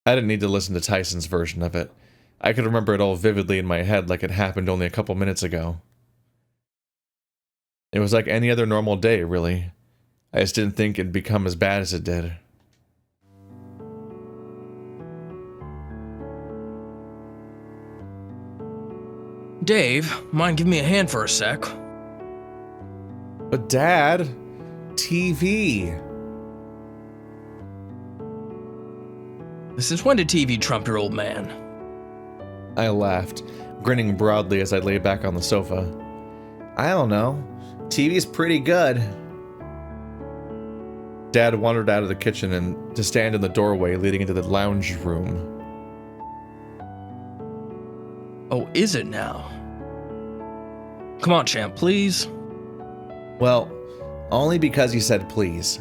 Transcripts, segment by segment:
I didn't need to listen to Tyson's version of it. I could remember it all vividly in my head like it happened only a couple minutes ago. It was like any other normal day, really. I just didn't think it'd become as bad as it did. Dave, mind giving me a hand for a sec? But Dad, TV. Since when did TV trump your old man? I laughed, grinning broadly as I lay back on the sofa. I don't know. TV's pretty good. Dad wandered out of the kitchen and to stand in the doorway leading into the lounge room. Oh, is it now? Come on, champ, please. Well, only because you said please.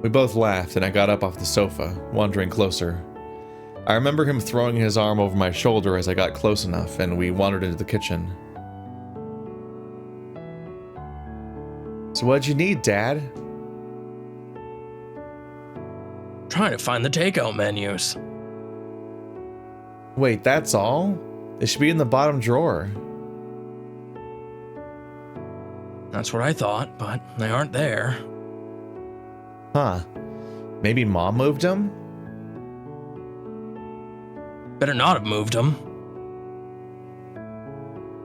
We both laughed and I got up off the sofa, wandering closer. I remember him throwing his arm over my shoulder as I got close enough and we wandered into the kitchen. So what'd you need, Dad? Trying to find the takeout menus. Wait, that's all? It should be in the bottom drawer. That's what I thought, but they aren't there. Huh. Maybe Mom moved them? Better not have moved them.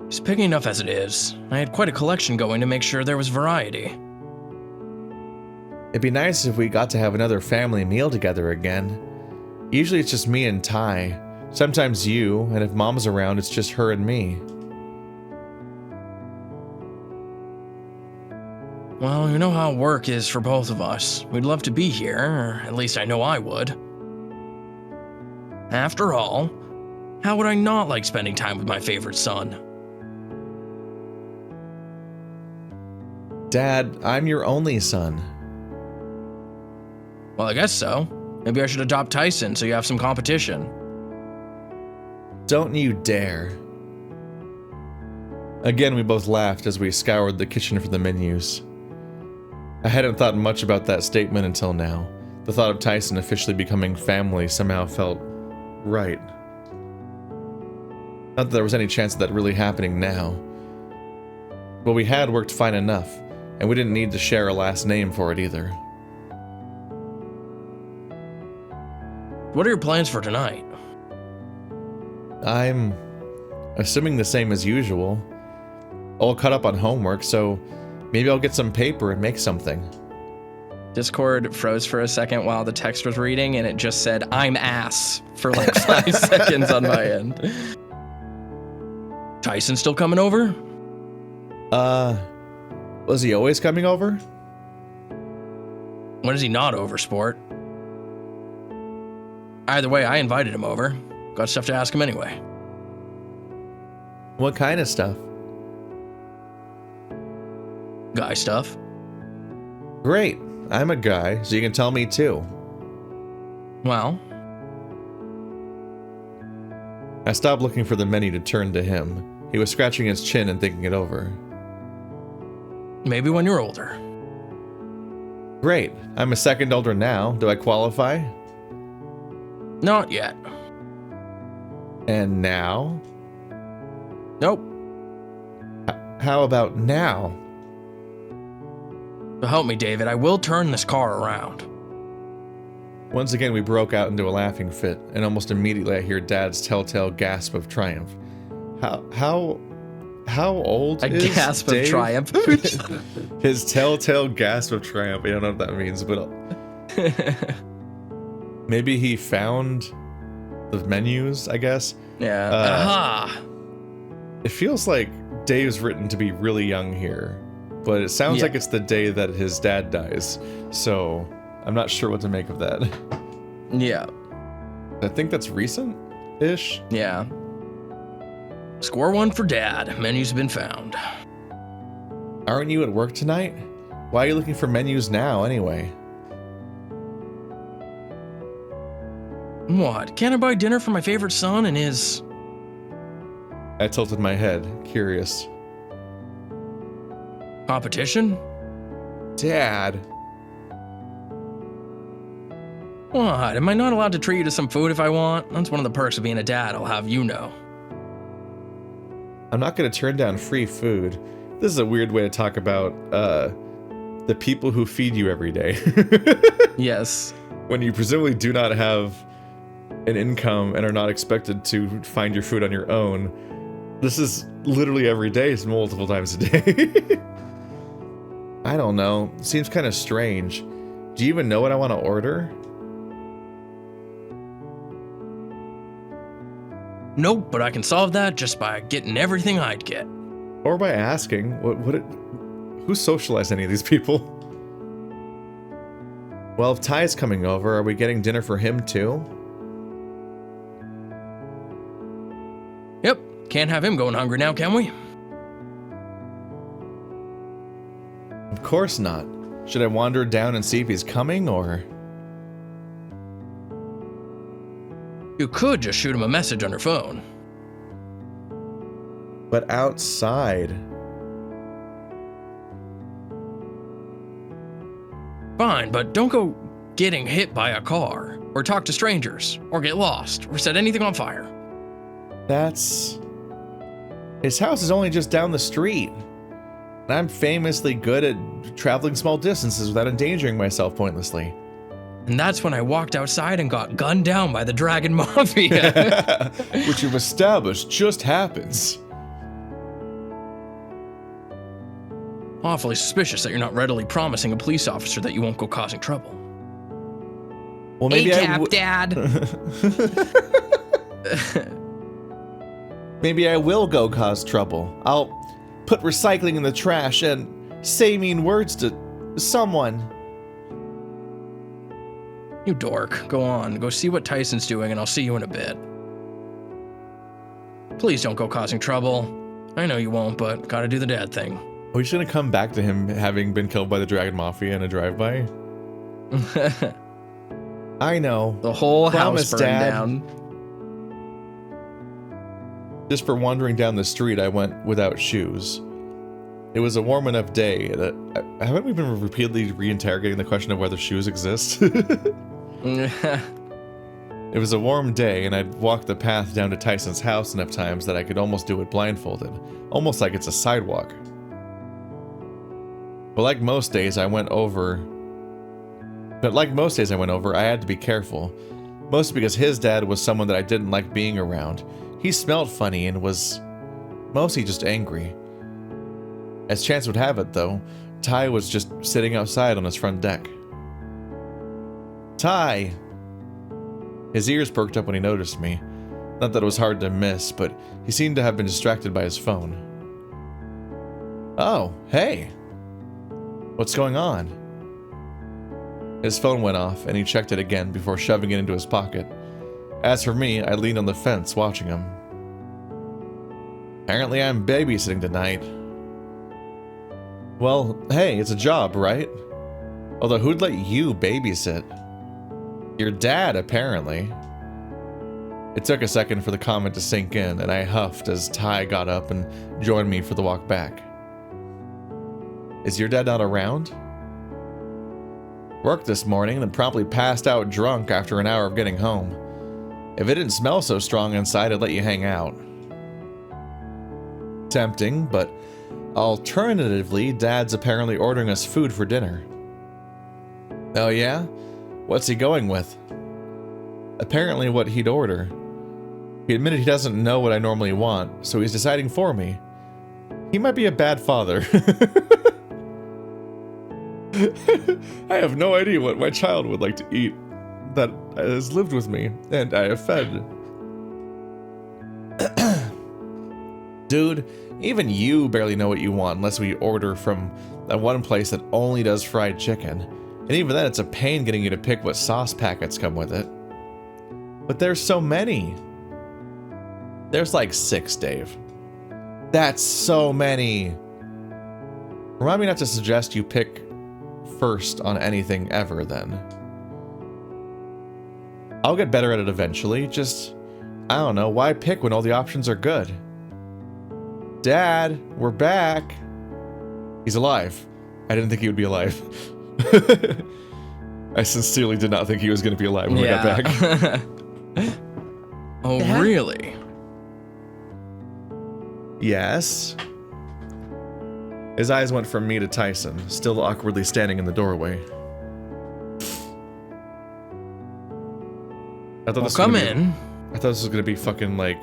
It's piggy enough as it is. I had quite a collection going to make sure there was variety. It'd be nice if we got to have another family meal together again. Usually it's just me and Ty. Sometimes you, and if Mom's around, it's just her and me. Well, you know how work is for both of us. We'd love to be here, or at least I know I would. After all, how would I not like spending time with my favorite son? Dad, I'm your only son. Well, I guess so. Maybe I should adopt Tyson so you have some competition. Don't you dare. Again, we both laughed as we scoured the kitchen for the menus. I hadn't thought much about that statement until now. The thought of Tyson officially becoming family somehow felt right. Not that there was any chance of that really happening now. What we had worked fine enough, and we didn't need to share a last name for it either. What are your plans for tonight? I'm assuming the same as usual. All caught up on homework, so maybe I'll get some paper and make something. Discord froze for a second while the text was reading, and it just said, "I'm ass," for like 5 seconds on my end. Tyson still coming over? Was he always coming over? When is he not over, sport? Either way, I invited him over. Got stuff to ask him anyway. What kind of stuff? Guy stuff. Great. I'm a guy, so you can tell me too. Well, I stopped looking for the menu to turn to him. He was scratching his chin and thinking it over. maybe when you're older. Great. I'm a second older now. Do I qualify? Not yet. And now? Nope. How about now? So help me, David. I will turn this car around. Once again, we broke out into a laughing fit, and almost immediately I hear Dad's telltale gasp of triumph. How old is A gasp Dave? of triumph. His telltale gasp of triumph. I don't know what that means, but maybe he found the menus, I guess. Yeah. Aha! It feels like Dave's written to be really young here, but it sounds like it's the day that his dad dies, so I'm not sure what to make of that. Yeah. I think that's recent-ish. Yeah. Score one for Dad. Menu's been found. Aren't you at work tonight? Why are you looking for menus now, anyway? What? Can't I buy dinner for my favorite son and his... I tilted my head, curious. competition? Dad! What? Am I not allowed to treat you to some food if I want? That's one of the perks of being a dad, I'll have you know. I'm not going to turn down free food. This is a weird way to talk about the people who feed you every day. Yes. When you presumably do not have an income and are not expected to find your food on your own. This is literally every day, it's multiple times a day. I don't know. Seems kind of strange. Do you even know what I want to order? Nope, but I can solve that just by getting everything I'd get. Or by asking. Who socialized any of these people? Well, if Ty's coming over, are we getting dinner for him too? Yep, can't have him going hungry now, can we? Of course not. Should I wander down and see if he's coming, or...? You could just shoot him a message on your phone. But outside. Fine, but don't go getting hit by a car, or talk to strangers, or get lost, or set anything on fire. That's... His house is only just down the street. And I'm famously good at traveling small distances without endangering myself pointlessly. And that's when I walked outside and got gunned down by the Dragon Mafia. Which you've established just happens. Awfully suspicious that you're not readily promising a police officer that you won't go causing trouble. Well, maybe Dad. Maybe I will go cause trouble. I'll put recycling in the trash and say mean words to someone. You dork. Go on. Go see what Tyson's doing and I'll see you in a bit. Please don't go causing trouble. I know you won't, but gotta do the dad thing. Are we just gonna come back to him having been killed by the Dragon Mafia in a drive-by? I know. The whole Promise, house burned Dad. down. Just for wandering down the street, I went without shoes. It was a warm enough day that... haven't we been repeatedly reinterrogating the question of whether shoes exist? It was a warm day, and I'd walked the path down to Tyson's house enough times that I could almost do it blindfolded. Almost like it's a sidewalk. But like most days I went over, I had to be careful. Mostly because his dad was someone that I didn't like being around. He smelled funny and was mostly just angry. As chance would have it, though, Ty was just sitting outside on his front deck. Ty! His ears perked up when he noticed me. Not that it was hard to miss, but he seemed to have been distracted by his phone. Oh, hey! What's going on? His phone went off, and he checked it again before shoving it into his pocket. As for me, I leaned on the fence, watching him. Apparently I'm babysitting tonight. Well, hey, it's a job, right? Although who'd let you babysit? Your dad, apparently. It took a second for the comment to sink in, and I huffed as Ty got up and joined me for the walk back. Is your dad not around? Worked this morning and promptly passed out drunk after an hour of getting home. If it didn't smell so strong inside, I'd let you hang out. Tempting, but alternatively, Dad's apparently ordering us food for dinner. Oh yeah? What's he going with? Apparently what he'd order. He admitted he doesn't know what I normally want, so he's deciding for me. He might be a bad father. I have no idea what my child would like to eat that has lived with me, and I have fed. Dude, even you barely know what you want unless we order from that one place that only does fried chicken. And even then, it's a pain getting you to pick what sauce packets come with it. But there's so many. There's like 6, Dave. That's so many. Remind me not to suggest you pick first on anything ever, then. I'll get better at it eventually, just, I don't know, why pick when all the options are good? Dad, we're back. He's alive. I didn't think he would be alive. I sincerely did not think he was going to be alive when we got back. Oh, Dad? Really? Yes. His eyes went from me to Tyson, still awkwardly standing in the doorway. I thought this was come in. I thought this was gonna be fucking like,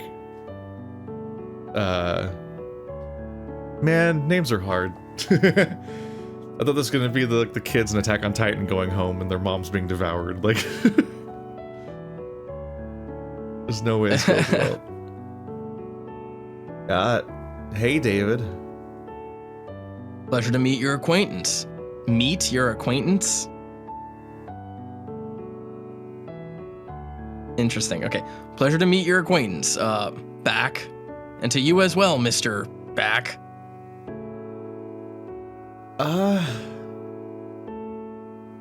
man, names are hard. I thought this was gonna be the kids in Attack on Titan going home and their moms being devoured. Like, there's no way it's going well. Hey, David. Pleasure to meet your acquaintance. Meet your acquaintance? Interesting. Okay. Pleasure to meet your acquaintance, Back. And to you as well, Mr. Back. I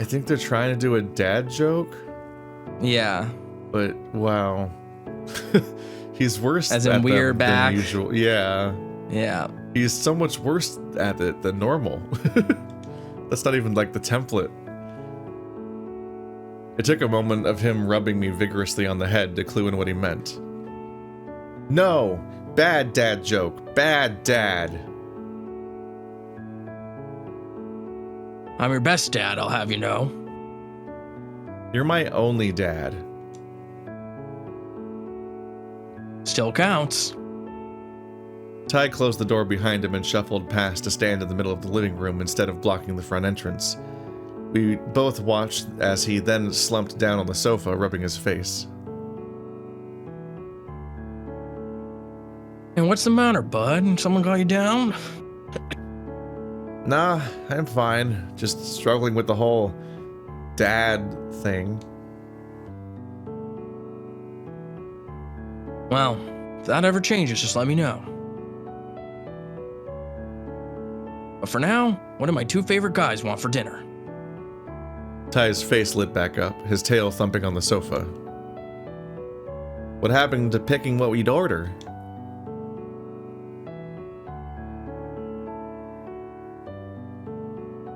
think they're trying to do a dad joke. Yeah. But, wow. He's worse as in at we're them back. Than usual. Yeah. Yeah. He's so much worse at it than normal. That's not even like the template. It took a moment of him rubbing me vigorously on the head to clue in what he meant. No! Bad dad joke. Bad dad. I'm your best dad, I'll have you know. You're my only dad. Still counts. Ty closed the door behind him and shuffled past to stand in the middle of the living room instead of blocking the front entrance. We both watched as he then slumped down on the sofa, rubbing his face. And what's the matter, bud? Someone got you down? Nah, I'm fine. Just struggling with the whole dad thing. Well, if that ever changes, just let me know. But for now, what do my two favorite guys want for dinner? Ty's face lit back up, his tail thumping on the sofa. What happened to picking what we'd order?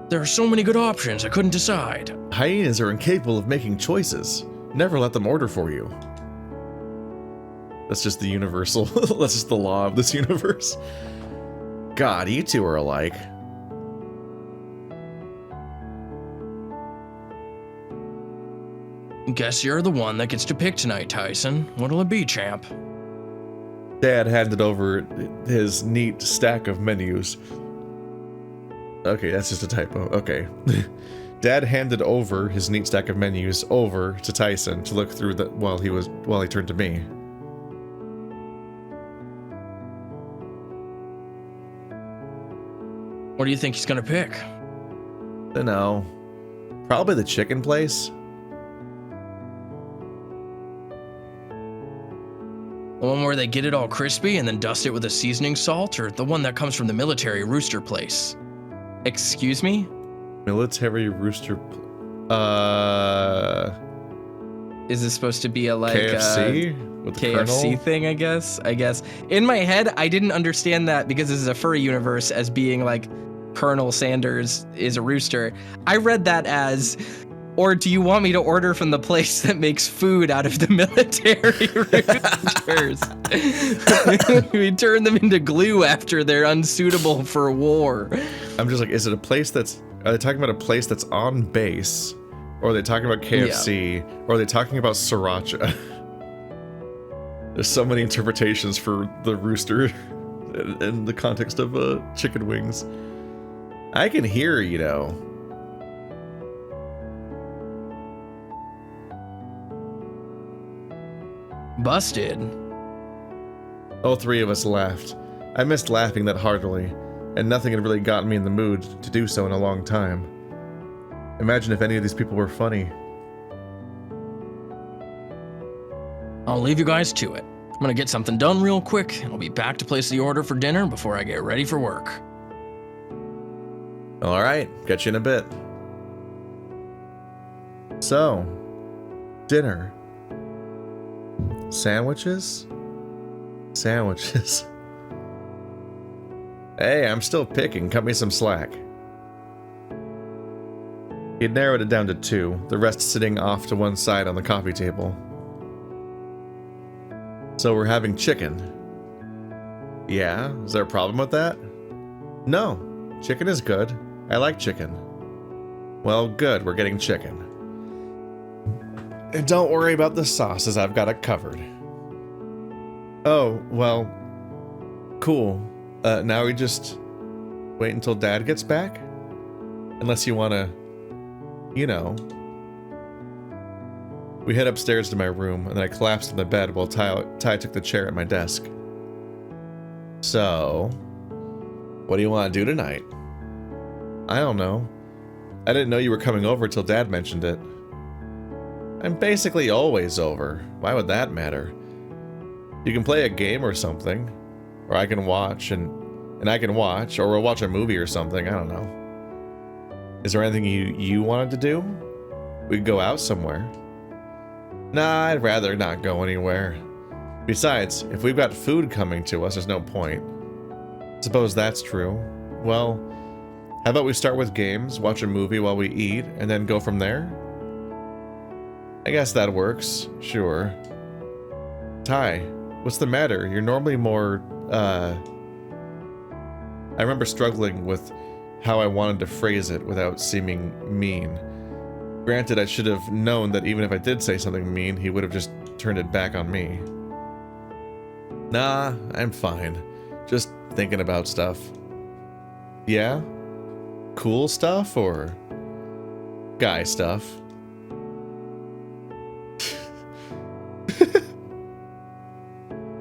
There are so many good options, I couldn't decide. Hyenas are incapable of making choices. Never let them order for you. That's just the universal, that's just the law of this universe. God, you two are alike. Guess you're the one that gets to pick tonight, Tyson. What'll it be, champ? Dad handed over his neat stack of menus. Okay, that's just a typo. Okay. Dad handed over his neat stack of menus over to Tyson to look through while he turned to me. What do you think he's gonna pick? Dunno. Probably the chicken place. The one where they get it all crispy and then dust it with a seasoning salt, or the one that comes from the military rooster place? Excuse me? Military rooster. Is this supposed to be a KFC with the KFC Colonel? thing? I guess. In my head, I didn't understand that because this is a furry universe as being like Colonel Sanders is a rooster. I read that as, or do you want me to order from the place that makes food out of the military roosters? We turn them into glue after they're unsuitable for war. I'm just like, is it a place that's... Are they talking about a place that's on base? Or are they talking about KFC? Yeah. Or are they talking about sriracha? There's so many interpretations for the rooster in the context of chicken wings. I can hear, you know. Busted. All three of us laughed. I missed laughing that heartily, and nothing had really gotten me in the mood to do so in a long time. Imagine if any of these people were funny. I'll leave you guys to it. I'm gonna get something done real quick, and I'll be back to place the order for dinner before I get ready for work. All right, catch you in a bit. So, dinner. Sandwiches? Sandwiches. Hey, I'm still picking. Cut me some slack. He'd narrowed it down to 2, the rest sitting off to one side on the coffee table. So we're having chicken. Yeah, is there a problem with that? No, chicken is good. I like chicken. Well, good, we're getting chicken. And don't worry about the sauces, I've got it covered. Oh, well, cool. Now we just wait until Dad gets back? Unless you want to, you know. We head upstairs to my room, and then I collapsed in the bed while Ty took the chair at my desk. So, what do you want to do tonight? I don't know. I didn't know you were coming over till Dad mentioned it. I'm basically always over. Why would that matter? You can play a game or something. Or I can watch, and I can watch, or we'll watch a movie or something, I don't know. Is there anything you wanted to do? We could go out somewhere. Nah, I'd rather not go anywhere. Besides, if we've got food coming to us, there's no point. Suppose that's true. Well, how about we start with games, watch a movie while we eat, and then go from there? I guess that works, sure. Ty, what's the matter? You're normally more, I remember struggling with how I wanted to phrase it without seeming mean. Granted, I should have known that even if I did say something mean, he would have just turned it back on me. Nah, I'm fine. Just thinking about stuff. Yeah? Cool stuff or guy stuff?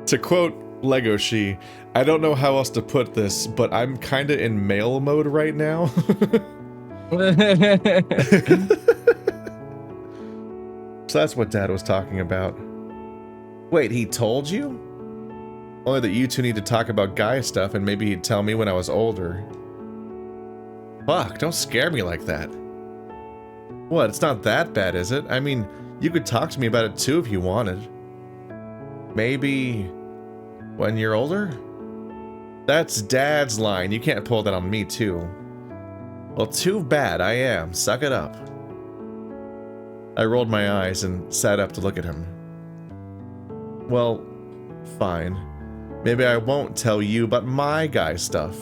To quote Lego She, I don't know how else to put this, but I'm kinda in male mode right now. So that's what Dad was talking about. Wait, he told you? Only that you two need to talk about guy stuff and maybe he'd tell me when I was older. Fuck, don't scare me like that. What, it's not that bad, is it? I mean, you could talk to me about it too if you wanted. Maybe when you're older? That's Dad's line. You can't pull that on me too. Well, too bad. I am. Suck it up. I rolled my eyes and sat up to look at him. Well, fine. Maybe I won't tell you about my guy stuff.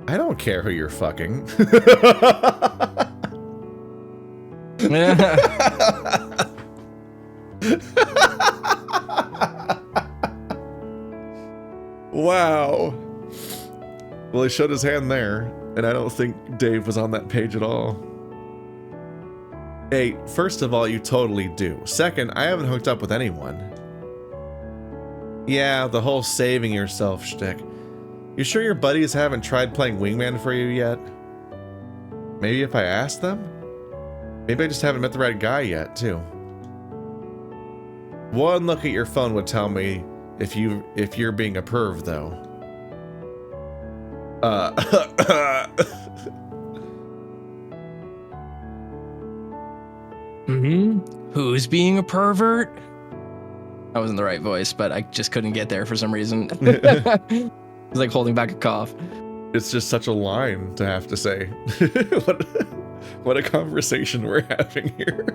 I don't care who you're fucking. Wow. Well, he showed his hand there, and I don't think Dave was on that page at all. Hey, first of all, you totally do. Second, I haven't hooked up with anyone. Yeah, the whole saving yourself shtick. You sure your buddies haven't tried playing wingman for you yet? Maybe if I asked them? Maybe I just haven't met the right guy yet, too. One look at your phone would tell me if you're being a perv, though. Who's being a pervert? That wasn't the right voice, but I just couldn't get there for some reason. It was like holding back a cough. It's just such a line to have to say. What a conversation we're having here.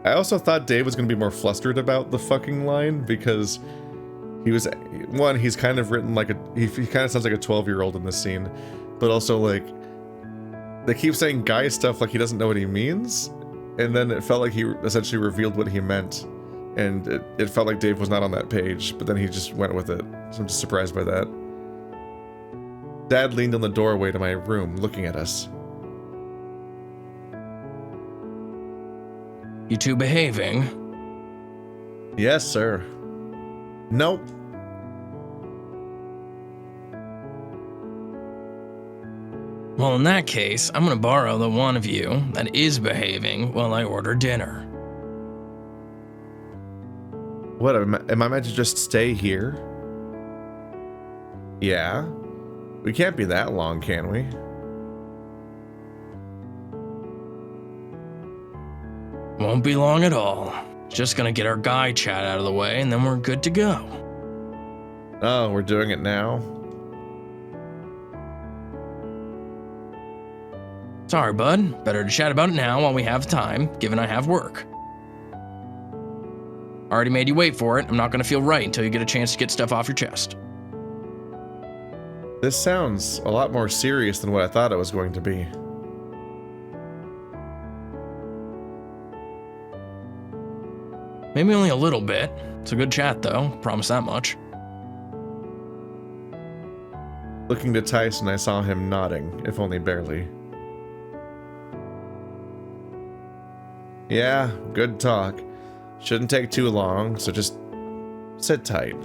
I also thought Dave was going to be more flustered about the fucking line because he was, one, he's kind of written like he kind of sounds like a 12-year-old in this scene, but also like they keep saying guy stuff like he doesn't know what he means, and then it felt like he essentially revealed what he meant, and it felt like Dave was not on that page, but then he just went with it, so I'm just surprised by that. Dad leaned in the doorway to my room, looking at us. You two behaving? Yes, sir. Nope. Well, in that case, I'm gonna borrow the one of you that is behaving while I order dinner. What, am I meant to just stay here? Yeah. We can't be that long, can we? Won't be long at all. Just gonna get our guy chat out of the way and then we're good to go. Oh, we're doing it now? Sorry, bud. Better to chat about it now while we have time, given I have work. Already made you wait for it. I'm not gonna feel right until you get a chance to get stuff off your chest. This sounds a lot more serious than what I thought it was going to be. Maybe only a little bit. It's a good chat, though. Promise that much. Looking to Tyson, I saw him nodding, if only barely. Yeah, good talk. Shouldn't take too long, so just sit tight.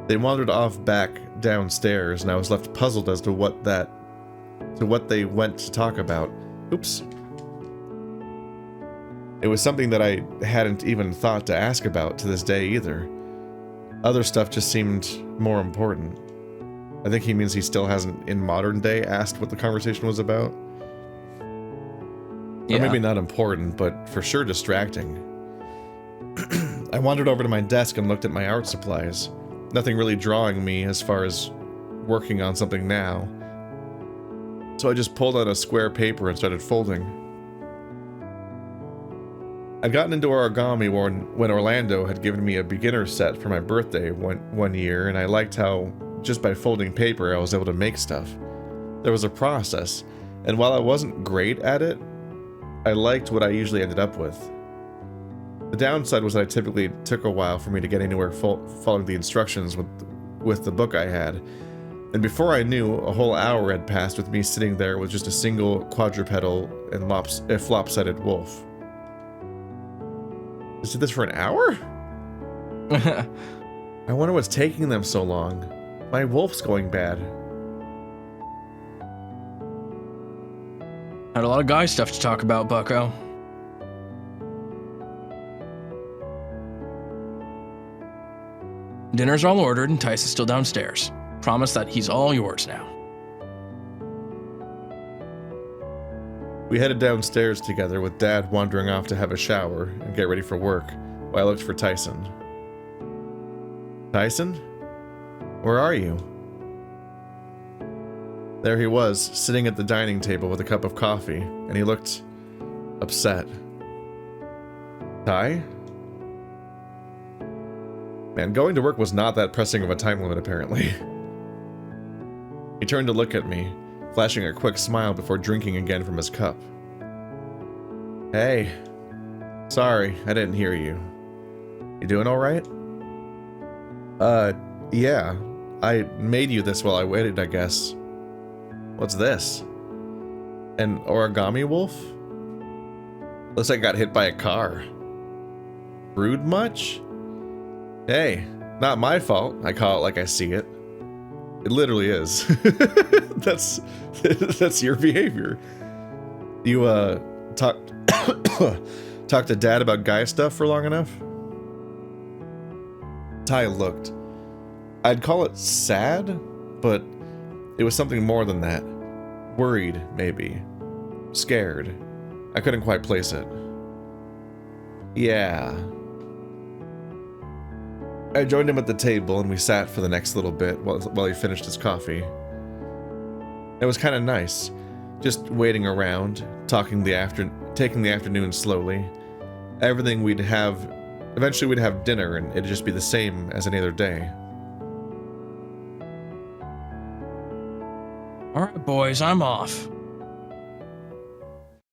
They wandered off back downstairs, and I was left puzzled as to what they went to talk about. Oops. It was something that I hadn't even thought to ask about to this day either. Other stuff just seemed more important. I think he means he still hasn't, in modern day, asked what the conversation was about. Yeah. Or maybe not important, but for sure distracting. I wandered over to my desk and looked at my art supplies. Nothing really drawing me as far as working on something now. So I just pulled out a square paper and started folding. I'd gotten into origami when Orlando had given me a beginner set for my birthday one year, and I liked how, just by folding paper, I was able to make stuff. There was a process, and while I wasn't great at it, I liked what I usually ended up with. The downside was that it typically took a while for me to get anywhere following the instructions with the book I had, and before I knew, a whole hour had passed with me sitting there with just a single quadrupedal and flopsided wolf. Just did this for an hour? I wonder what's taking them so long. My wolf's going bad. Had a lot of guy stuff to talk about, bucko. Dinner's all ordered and Tice is still downstairs. Promise that he's all yours now. We headed downstairs together with Dad wandering off to have a shower and get ready for work while I looked for Tyson. Tyson? Where are you? There he was, sitting at the dining table with a cup of coffee, and he looked upset. Ty? Man, going to work was not that pressing of a time limit, apparently. He turned to look at me, flashing a quick smile before drinking again from his cup. Hey. Sorry, I didn't hear you. You doing alright? Yeah. I made you this while I waited, I guess. What's this? An origami wolf? Looks like I got hit by a car. Rude much? Hey, not my fault. I call it like I see it. It literally is. That's your behavior. You talked to Dad about guy stuff for long enough? Ty looked. I'd call it sad, but it was something more than that. Worried, maybe. Scared. I couldn't quite place it. Yeah. I joined him at the table and we sat for the next little bit while he finished his coffee. It was kind of nice, just waiting around, taking the afternoon slowly. Eventually we'd have dinner and it'd just be the same as any other day. Alright, boys, I'm off.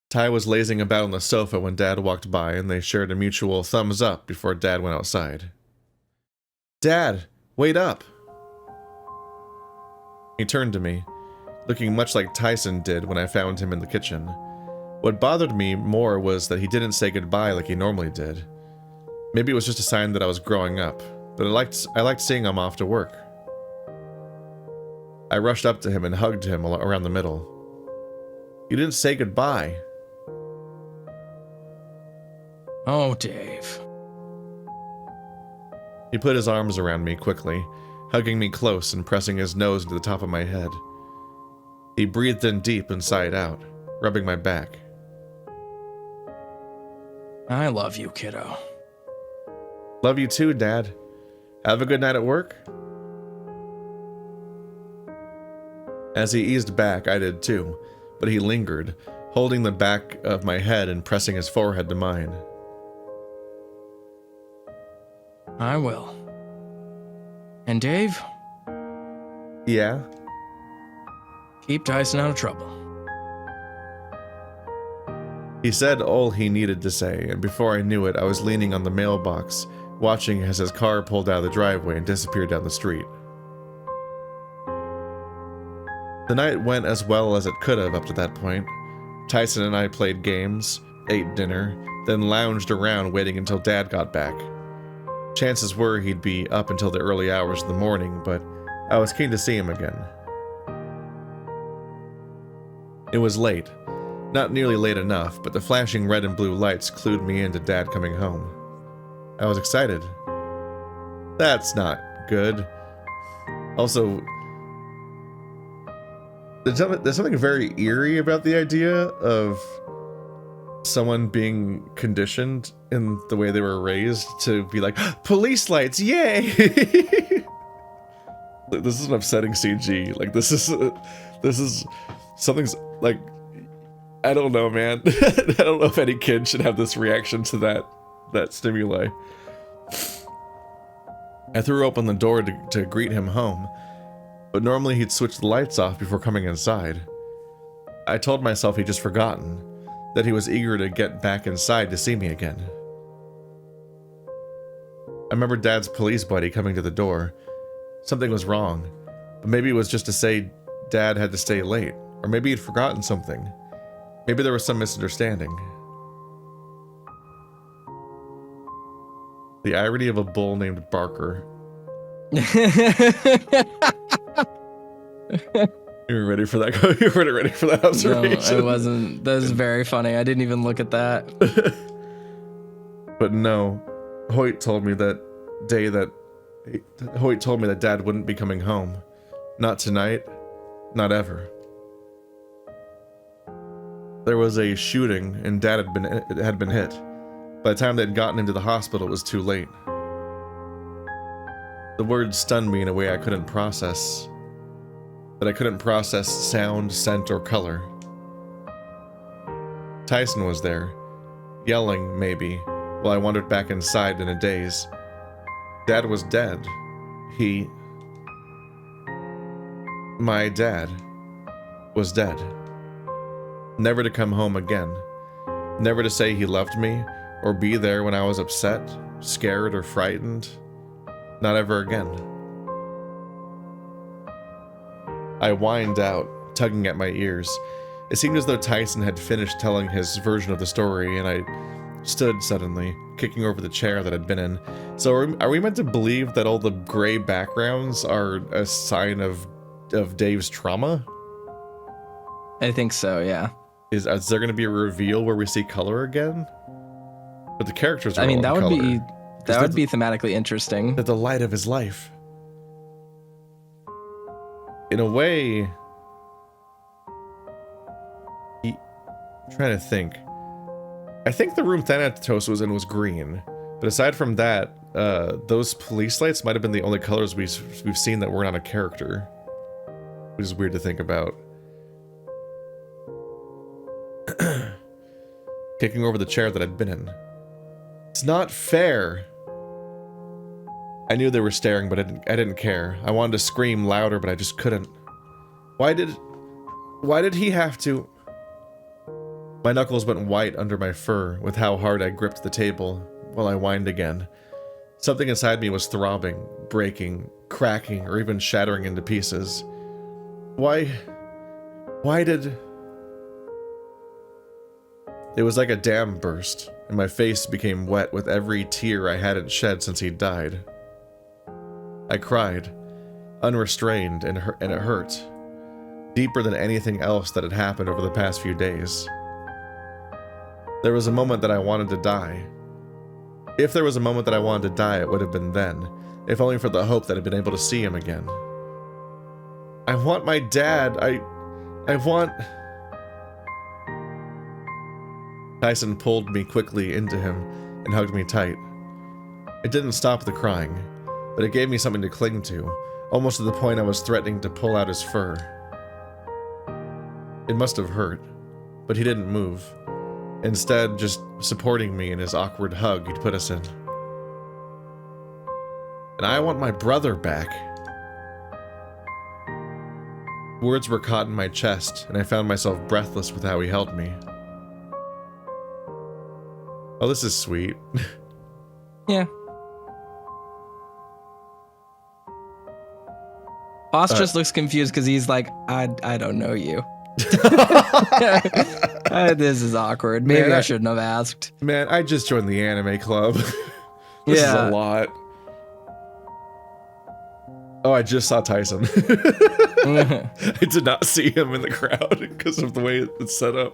Ty was lazing about on the sofa when Dad walked by and they shared a mutual thumbs up before Dad went outside. Dad, wait up! He turned to me, looking much like Tyson did when I found him in the kitchen. What bothered me more was that he didn't say goodbye like he normally did. Maybe it was just a sign that I was growing up, but I liked seeing him off to work. I rushed up to him and hugged him around the middle. You didn't say goodbye. Oh, Dave. He put his arms around me quickly, hugging me close and pressing his nose into the top of my head. He breathed in deep and sighed out, rubbing my back. I love you, kiddo. Love you too, Dad. Have a good night at work. As he eased back, I did too, but he lingered, holding the back of my head and pressing his forehead to mine. I will. And Dave? Yeah? Keep Tyson out of trouble. He said all he needed to say, and before I knew it, I was leaning on the mailbox, watching as his car pulled out of the driveway and disappeared down the street. The night went as well as it could have up to that point. Tyson and I played games, ate dinner, then lounged around waiting until Dad got back. Chances were he'd be up until the early hours of the morning, but I was keen to see him again. It was late. Not nearly late enough, but the flashing red and blue lights clued me into Dad coming home. I was excited. That's not good. Also, there's something very eerie about the idea of someone being conditioned in the way they were raised to be like, police lights, yay! This is an upsetting CG. Like, this is something's like, I don't know, man. I don't know if any kid should have this reaction to that stimuli. I threw open the door to greet him home, but normally he'd switch the lights off before coming inside. I told myself he'd just forgotten, that he was eager to get back inside to see me again. I remember Dad's police buddy coming to the door. Something was wrong, but maybe it was just to say Dad had to stay late, or maybe he'd forgotten something. Maybe there was some misunderstanding. The irony of a bull named Barker. You were ready for that? You were ready for that observation? No, I wasn't. That was very funny. I didn't even look at that. But no, Hoyt told me that Dad wouldn't be coming home. Not tonight. Not ever. There was a shooting, and Dad had been hit. By the time they'd gotten into the hospital, it was too late. The words stunned me in a way I couldn't process. That I couldn't process sound, scent, or color. Tyson was there, yelling, maybe, while I wandered back inside in a daze. Dad was dead. My dad was dead. Never to come home again. Never to say he loved me, or be there when I was upset, scared, or frightened. Not ever again. I whined out, tugging at my ears. It seemed as though Tyson had finished telling his version of the story, and I stood suddenly, kicking over the chair that I'd been in. So are we meant to believe that all the gray backgrounds are a sign of Dave's trauma? I think so, yeah. Is there going to be a reveal where we see color again? But the characters are I mean, all that in would color. that would be thematically interesting. They're the light of his life. In a way, I'm trying to think. I think the room Thanatos was in was green, but aside from that, those police lights might have been the only colors we've seen that weren't on a character, which is weird to think about. Kicking over the chair that I'd been in. It's not fair. I knew they were staring, but I didn't care. I wanted to scream louder, but I just couldn't. Why did he have to? My knuckles went white under my fur with how hard I gripped the table while I whined again. Something inside me was throbbing, breaking, cracking, or even shattering into pieces. Why did... It was like a dam burst, and my face became wet with every tear I hadn't shed since he died. I cried, unrestrained, and it hurt, deeper than anything else that had happened over the past few days. There was a moment that I wanted to die. If there was a moment that I wanted to die, it would have been then, if only for the hope that I'd been able to see him again. I want my dad. I want... Tyson pulled me quickly into him and hugged me tight. It didn't stop the crying, but it gave me something to cling to, almost to the point I was threatening to pull out his fur. It must have hurt, but he didn't move. Instead, just supporting me in his awkward hug he'd put us in. And I want my brother back. Words were caught in my chest, and I found myself breathless with how he held me. Oh, this is sweet. Yeah. Boss just looks confused because he's like, I don't know you. This is awkward. Maybe I shouldn't have asked. Man, I just joined the anime club. This is a lot. Oh, I just saw Tyson. I did not see him in the crowd because of the way it's set up.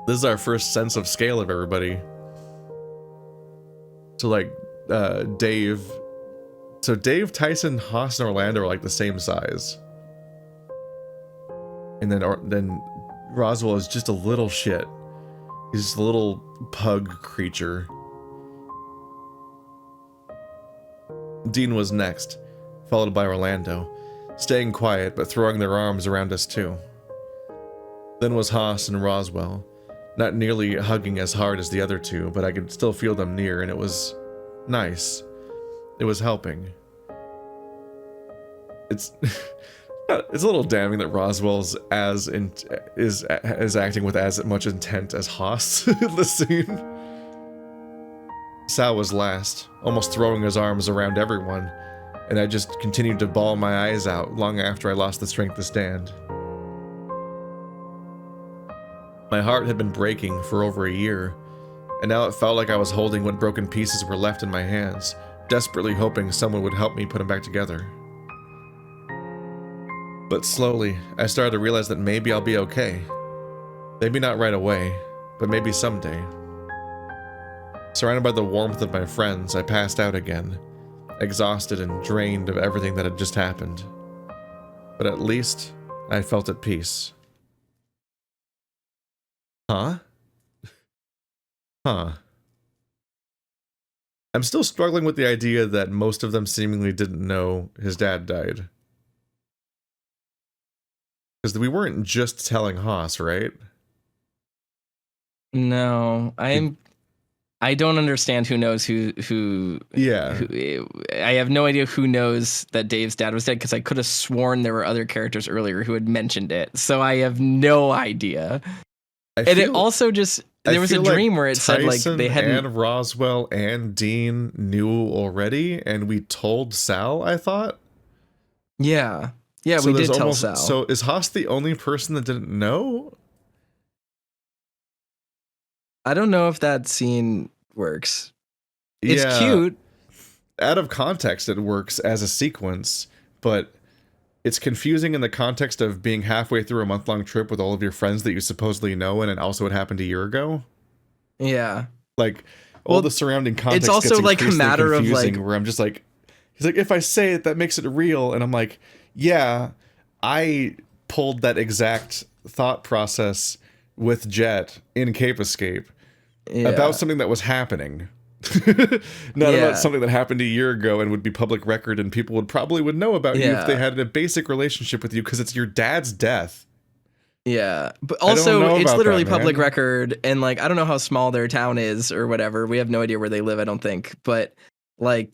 This is our first sense of scale of everybody. So like, Dave. So Dave, Tyson, Haas, and Orlando are like the same size. And then Roswell is just a little shit. He's just a little pug creature. Dean was next, followed by Orlando, staying quiet but throwing their arms around us too. Then was Haas and Roswell, not nearly hugging as hard as the other two, but I could still feel them near, and it was nice. It was helping. It's a little damning that Roswell's is acting with as much intent as Haas in the scene. Sal was last, almost throwing his arms around everyone, and I just continued to bawl my eyes out long after I lost the strength to stand. My heart had been breaking for over a year, and now it felt like I was holding what broken pieces were left in my hands, desperately hoping someone would help me put them back together. But slowly, I started to realize that maybe I'll be okay. Maybe not right away, but maybe someday. Surrounded by the warmth of my friends, I passed out again, exhausted and drained of everything that had just happened. But at least, I felt at peace. Huh? Huh. I'm still struggling with the idea that most of them seemingly didn't know his dad died. Because we weren't just telling Haas, right? No, I don't understand who knows who. Yeah. I have no idea who knows that Dave's dad was dead, because I could have sworn there were other characters earlier who had mentioned it. So I have no idea. It also just, there was a dream like where it said like they hadn't. And Roswell and Dean knew already, and we told Sal, I thought. Yeah. Yeah, so we did tell Sal. So is Haas the only person that didn't know? I don't know if that scene works. It's cute. Out of context, it works as a sequence, but it's confusing in the context of being halfway through a month-long trip with all of your friends that you supposedly know, and it also happened a year ago. Yeah. Like, all the surrounding context it's also gets like a matter of like, where I'm just like, he's like, if I say it, that makes it real, and I'm like, yeah, I pulled that exact thought process with Jet in Cape Escape about something that was happening. Not about something that happened a year ago and would be public record, and people would know about you if they had a basic relationship with you, because it's your dad's death. Yeah, but also it's literally public record, and like, I don't know how small their town is or whatever. We have no idea where they live, I don't think. But like,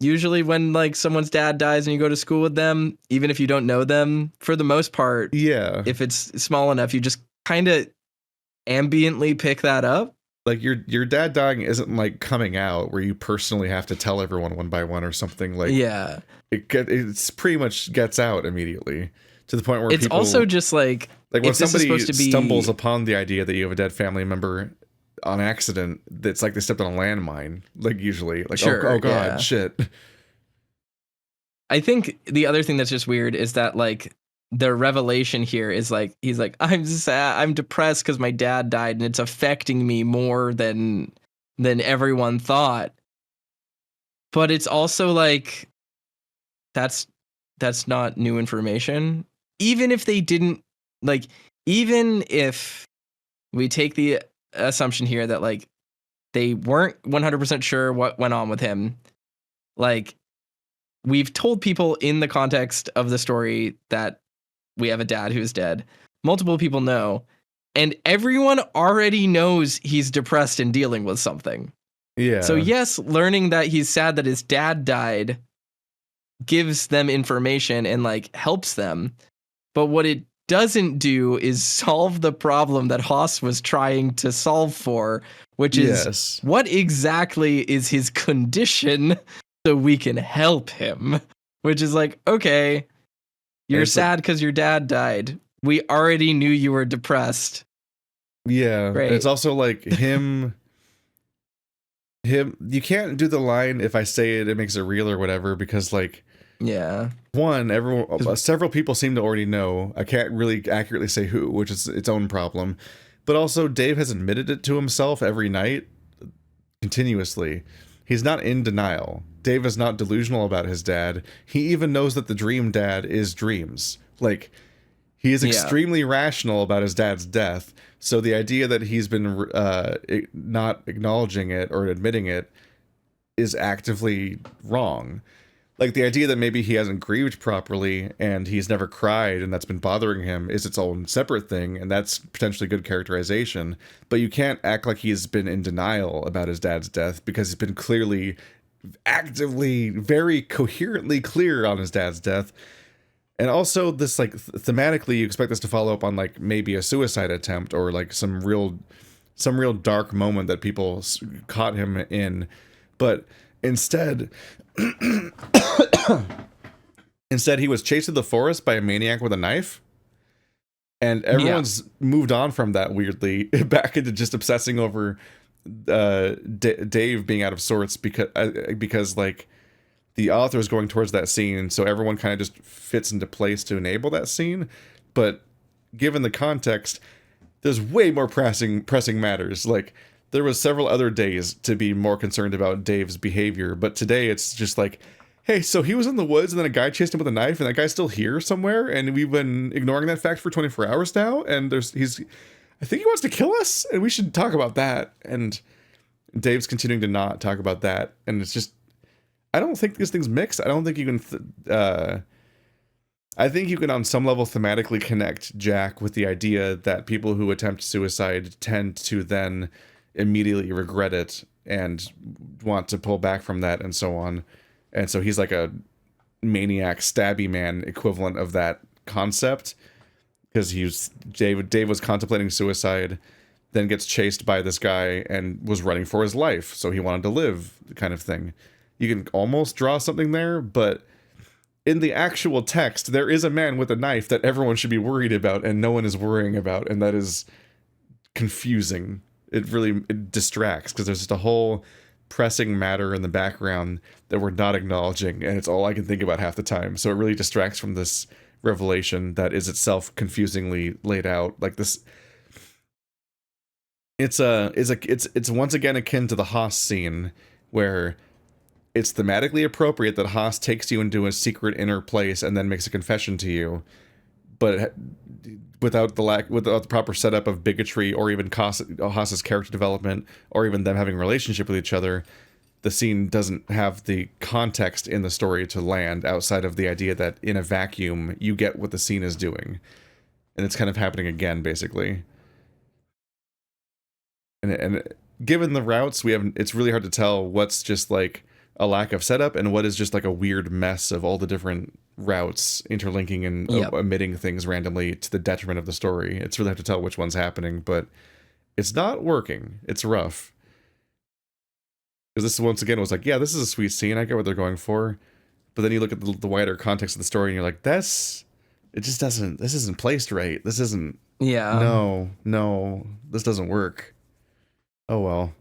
usually when like someone's dad dies and you go to school with them, even if you don't know them, for the most part, if it's small enough, you just kind of ambiently pick that up. Like your dad dying isn't like coming out where you personally have to tell everyone one by one or something. Like, it's pretty much gets out immediately, to the point where it's also just like when somebody stumbles upon the idea that you have a dead family member on accident, that's like they stepped on a landmine, like usually, like, oh god, shit. I think the other thing that's just weird is that like the revelation here is like, he's like, I'm sad, I'm depressed because my dad died and it's affecting me more than everyone thought. But it's also like, that's not new information. Even if they didn't, like, even if we take the assumption here that like they weren't 100% sure what went on with him, like, we've told people in the context of the story that we have a dad who's dead. Multiple people know. And everyone already knows he's depressed and dealing with something. Yeah. So yes, learning that he's sad that his dad died gives them information and like helps them. But what it doesn't do is solve the problem that Haas was trying to solve for, which is what exactly is his condition so we can help him. Which is like, okay, you're sad because your dad died. We already knew you were depressed. Yeah. Great. It's also like him, you can't do the line, if I say it, it makes it real or whatever, because like, yeah. One, several people seem to already know. I can't really accurately say who, which is its own problem. But also, Dave has admitted it to himself every night, continuously. He's not in denial. Dave is not delusional about his dad. He even knows that the dream dad is dreams. Like, he is extremely rational about his dad's death. So the idea that he's been not acknowledging it or admitting it is actively wrong. Like, the idea that maybe he hasn't grieved properly and he's never cried and that's been bothering him is its own separate thing, and that's potentially good characterization. But you can't act like he's been in denial about his dad's death, because he's been clearly, actively, very coherently clear on his dad's death. And also, this, like, thematically, you expect this to follow up on, like, maybe a suicide attempt or, like, some real dark moment that people caught him in. But instead... Instead, he was chased to the forest by a maniac with a knife, and everyone's moved on from that weirdly back into just obsessing over Dave being out of sorts because like the author is going towards that scene, so everyone kind of just fits into place to enable that scene. But given the context, there's way more pressing matters. Like, there was several other days to be more concerned about Dave's behavior, but today it's just like, hey, so he was in the woods and then a guy chased him with a knife and that guy's still here somewhere, and we've been ignoring that fact for 24 hours now, and I think he wants to kill us, and we should talk about that. And Dave's continuing to not talk about that, and it's just, I don't think these things mix. I don't think you can I think you can on some level thematically connect Jack with the idea that people who attempt suicide tend to then immediately regret it and want to pull back from that and so on. And so he's like a maniac stabby man equivalent of that concept, because Dave was contemplating suicide, then gets chased by this guy and was running for his life, so he wanted to live, kind of thing. You can almost draw something there, but in the actual text, there is a man with a knife that everyone should be worried about and no one is worrying about, and that is confusing. It distracts, because there's just a whole pressing matter in the background that we're not acknowledging, and it's all I can think about half the time. So it really distracts from this revelation that is itself confusingly laid out. Like this, it's once again akin to the Haas scene, where it's thematically appropriate that Haas takes you into a secret inner place and then makes a confession to you, but without the proper setup of bigotry or even Haas's character development or even them having a relationship with each other, the scene doesn't have the context in the story to land outside of the idea that in a vacuum you get what the scene is doing. And it's kind of happening again, basically. And given the routes we have, it's really hard to tell what's just like a lack of setup and what is just like a weird mess of all the different routes interlinking and omitting things randomly to the detriment of the story. It's really hard to tell which one's happening, but it's not working. It's rough. Because this once again was like, yeah, this is a sweet scene. I get what they're going for. But then you look at the wider context of the story and you're like, this isn't placed right. This isn't, no, this doesn't work. Oh well.